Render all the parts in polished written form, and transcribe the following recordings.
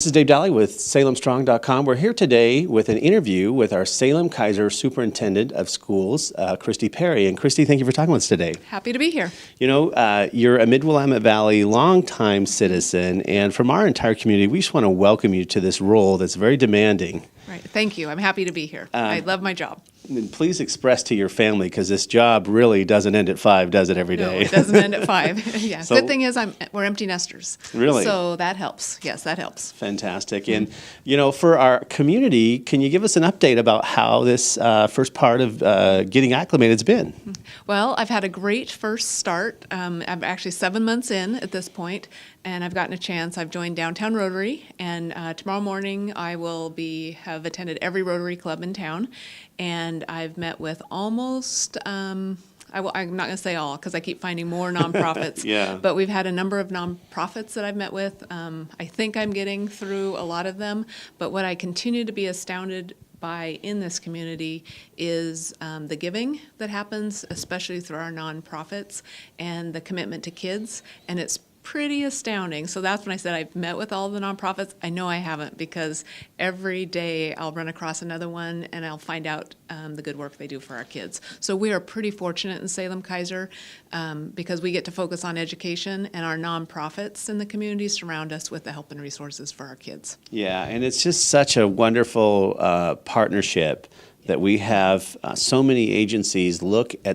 This is Dave Daly with SalemStrong.com. We're here today with an interview with our Salem Kaiser Superintendent of Schools, Christy Perry. And Christy, thank you for talking with us today. Happy to be here. You know, you're a Mid-Willamette Valley longtime citizen, and from our entire community, we just want to welcome you to this role that's very demanding. Right. Thank you. I'm happy to be here. I love my job. And please express to your family, because this job really doesn't end at 5, does it, every day? No, it doesn't end at 5. Yeah. So, good thing is we're empty nesters. Really? So that helps. Yes, that helps. Fantastic. Mm-hmm. And, you know, for our community, can you give us an update about how this first part of getting acclimated has been? Well, I've had a great first start. I'm actually 7 months in at this point, and I've gotten a chance. I've joined Downtown Rotary, and tomorrow morning I will have attended every Rotary Club in town, and I've met with almost, I'm not going to say all because I keep finding more nonprofits, Yeah. But we've had a number of nonprofits that I've met with. I think I'm getting through a lot of them, but what I continue to be astounded by in this community is the giving that happens, especially through our nonprofits, and the commitment to kids, and it's pretty astounding. So that's when I said I've met with all the nonprofits. I know I haven't, because every day I'll run across another one and I'll find out the good work they do for our kids. So we are pretty fortunate in Salem Kaiser because we get to focus on education, and our nonprofits in the community surround us with the help and resources for our kids. Yeah, and it's just such a wonderful partnership that we have so many agencies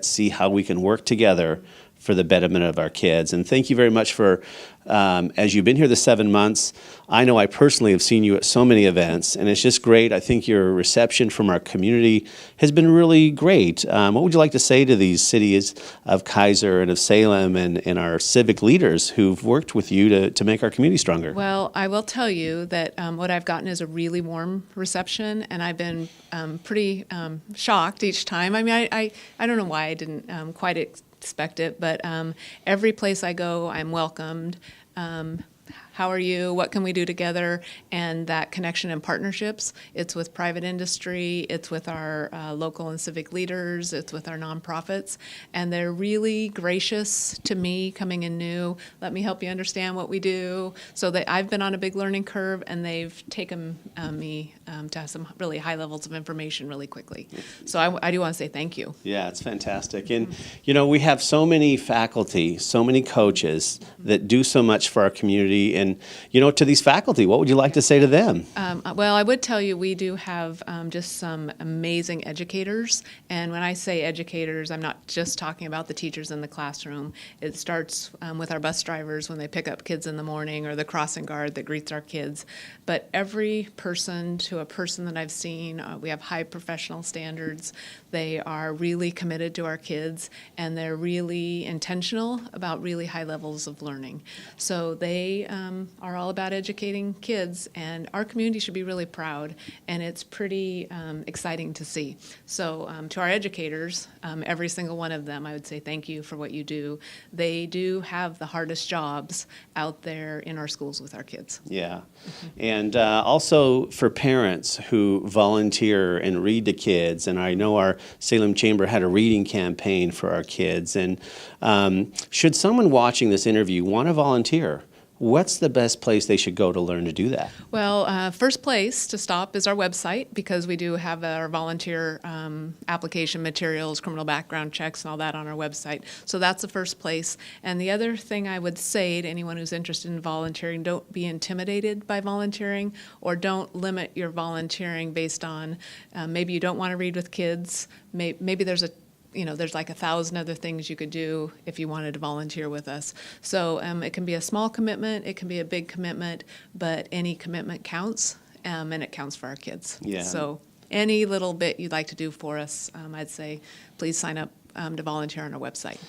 see how we can work together for the betterment of our kids. And thank you very much for, as you've been here the 7 months, I know I personally have seen you at so many events, and it's just great. I think your reception from our community has been really great. What would you like to say to these cities of Kaiser and of Salem and our civic leaders who've worked with you to make our community stronger? Well, I will tell you that what I've gotten is a really warm reception, and I've been pretty shocked each time. I mean, I don't know why I didn't quite expect it, but every place I go, I'm welcomed. How are you? What can we do together? And that connection and partnerships, it's with private industry, it's with our local and civic leaders, it's with our nonprofits, and they're really gracious to me coming in new. Let me help you understand what we do. So that I've been on a big learning curve, and they've taken me to some really high levels of information really quickly. So I do want to say thank you. Yeah, it's fantastic. And, you know, we have so many faculty, so many coaches that do so much for our community. And, you know, to these faculty, what would you like to say to them? Well, I would tell you we do have just some amazing educators. And when I say educators, I'm not just talking about the teachers in the classroom. It starts with our bus drivers when they pick up kids in the morning, or the crossing guard that greets our kids. But every person to a person that I've seen, we have high professional standards. They are really committed to our kids, and they're really intentional about really high levels of learning. So they are all about educating kids, and our community should be really proud, and it's pretty exciting to see. So to our educators, every single one of them, I would say thank you for what you do. They do have the hardest jobs out there in our schools with our kids. Yeah. And also for parents who volunteer and read to kids, and I know our Salem Chamber had a reading campaign for our kids, and should someone watching this interview want to volunteer, what's the best place they should go to learn to do that? Well, first place to stop is our website, because we do have our volunteer application materials, criminal background checks, and all that on our website. So that's the first place. And the other thing I would say to anyone who's interested in volunteering, don't be intimidated by volunteering, or don't limit your volunteering based on maybe you don't want to read with kids. Maybe there's there's like 1,000 other things you could do if you wanted to volunteer with us. So it can be a small commitment, it can be a big commitment, but any commitment counts, and it counts for our kids. Yeah. So any little bit you'd like to do for us, I'd say please sign up to volunteer on our website.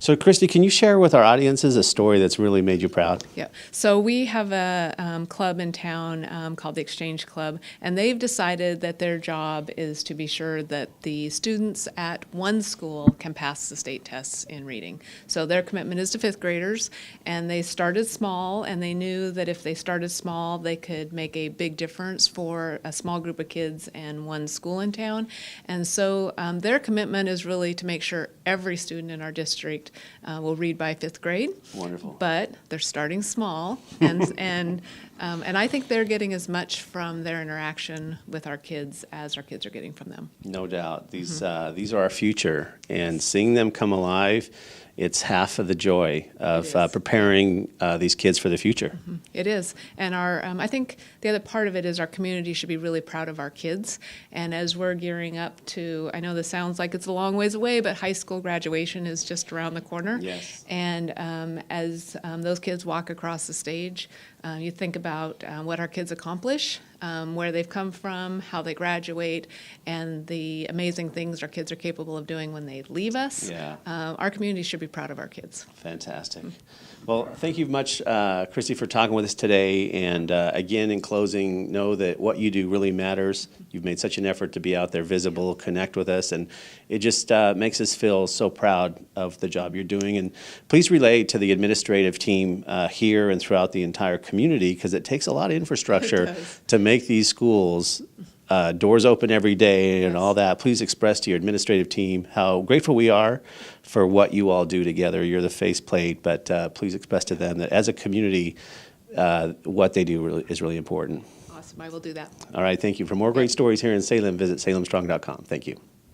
So Christy, can you share with our audiences a story that's really made you proud? Yeah. So we have a club in town called the Exchange Club, and they've decided that their job is to be sure that the students at one school can pass the state tests in reading. So their commitment is to fifth graders, and they started small, and they knew that if they started small, they could make a big difference for a small group of kids and one school in town. And so their commitment is really to make sure every student in our district will read by fifth grade. Wonderful. But they're starting small, and And I think they're getting as much from their interaction with our kids as our kids are getting from them. No doubt. These are our future, and seeing them come alive, it's half of the joy of preparing these kids for the future. It is. And I think the other part of it is our community should be really proud of our kids. And as we're gearing up to, I know this sounds like it's a long ways away, but high school graduation is just around the corner. Yes. And as those kids walk across the stage, you think about what our kids accomplish, where they've come from, how they graduate, and the amazing things our kids are capable of doing when they leave us. Yeah. Our community should be proud of our kids. Fantastic. Well, thank you much, Christy, for talking with us today. And again, in closing, know that what you do really matters. You've made such an effort to be out there visible, connect with us, and it just makes us feel so proud of the job you're doing. And please relay to the administrative team here and throughout the entire community, because it takes a lot of infrastructure to make these schools doors open every day and all that. Please express to your administrative team how grateful we are for what you all do together. You're the faceplate, but please express to them that as a community, what they do is really important. Awesome. I will do that. All right. Thank you. For more great stories here in Salem, visit salemstrong.com. Thank you.